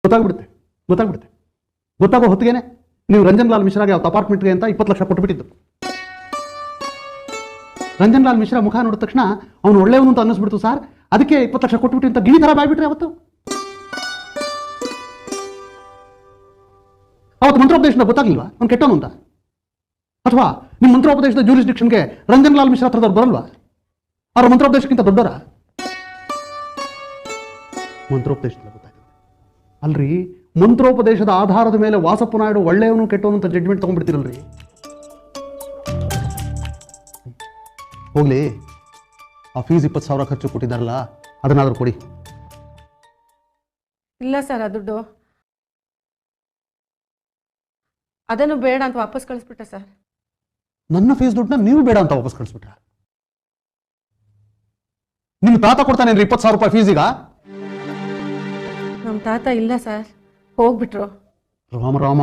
ಗೊತ್ತಾಗ್ಬಿಡುತ್ತೆ ಗೊತ್ತಾಗ್ಬಿಡುತ್ತೆ ಗೊತ್ತಾಗೋ ಹೊತ್ತಿಗೆನೆ ನೀವು ರಂಜನ್ ಲಾಲ್ ಮಿಶ್ರಾಗೆ ಅವತ್ತು ಅಪಾರ್ಟ್ಮೆಂಟ್ಗೆ ಅಂತ 20 ಲಕ್ಷ ಕೊಟ್ಬಿಟ್ಟಿದ್ದು. ರಂಜನ್ ಲಾಲ್ ಮಿಶ್ರಾ ಮುಖ ನೋಡಿದ ತಕ್ಷಣ ಅವನು ಒಳ್ಳೆಯವನು ಅಂತ ಅನ್ನಿಸ್ಬಿಡ್ತು ಸರ್. ಅದಕ್ಕೆ 20 ಲಕ್ಷ ಕೊಟ್ಬಿಟ್ಟು ಅಂತ ಗಿಣಿ ಥರ ಬಾಯ್ಬಿಟ್ರೆ ಅವತ್ತು ಮಂತ್ರೋಪದೇಶದ ಗೊತ್ತಾಗ್ಲಿಲ್ವಾ ಅವ್ನು ಕೆಟ್ಟವನು ಅಂತ? ಅಥವಾ ನಿಮ್ಮ ಮಂತ್ರೋಪದೇಶದ ಜ್ಯೂರಿಸ್ಡಿಕ್ಷನ್ಗೆ ರಂಜನ್ ಲಾಲ್ ಮಿಶ್ರಾ ಹತ್ರದವ್ರು ಬರಲ್ವಾ? ಅವ್ರ ಮಂತ್ರೋಪದೇಶಕ್ಕಿಂತ ದೊಡ್ಡವರ? ಮಂತ್ರೋಪದೇಶದ ಗೊತ್ತಾಯ್ತು ಅಲ್ರಿ. ಮಂತ್ರೋಪದೇಶದ ಆಧಾರದ ಮೇಲೆ ವಾಸಪ್ಪ ನಾಯ್ಡು ಒಳ್ಳೆಯವನು ಕೆಟ್ಟವನು ಅಂತ ಜಡ್ಜ್ಮೆಂಟ್ ತಗೊಂಡ್ಬಿಡ್ತೀರಲ್ರಿ. ಹೋಗ್ಲಿ, ಆ ಫೀಸ್ 20,000 ಖರ್ಚು ಕೊಟ್ಟಿದ್ದಾರಲ್ಲ ಅದನ್ನಾದ್ರೂ ಕೊಡಿ. ಇಲ್ಲ ಸರ್, ಆ ದುಡ್ಡು ಅದನ್ನು ಬೇಡ ಅಂತ ವಾಪಸ್ ಕಳಿಸ್ಬಿಟ್ಟೆ ಸರ್. ನನ್ನ ಫೀಸ್ ದುಡ್ಡನ್ನ ನೀವು ಬೇಡ ಅಂತ ವಾಪಸ್ ಕಳಿಸ್ಬಿಟ್ರ? ನಿಮ್ಮ ತಾತ ಕೊಡ್ತಾನೇನ್ರಿ 20,000 ರೂಪಾಯಿ ಫೀಸಿಗ? ನಮ್ಮ ತಾತ ಇಲ್ಲ ಸರ್, ಹೋಗ್ಬಿಟ್ರು. ರಾಮ ರಾಮ.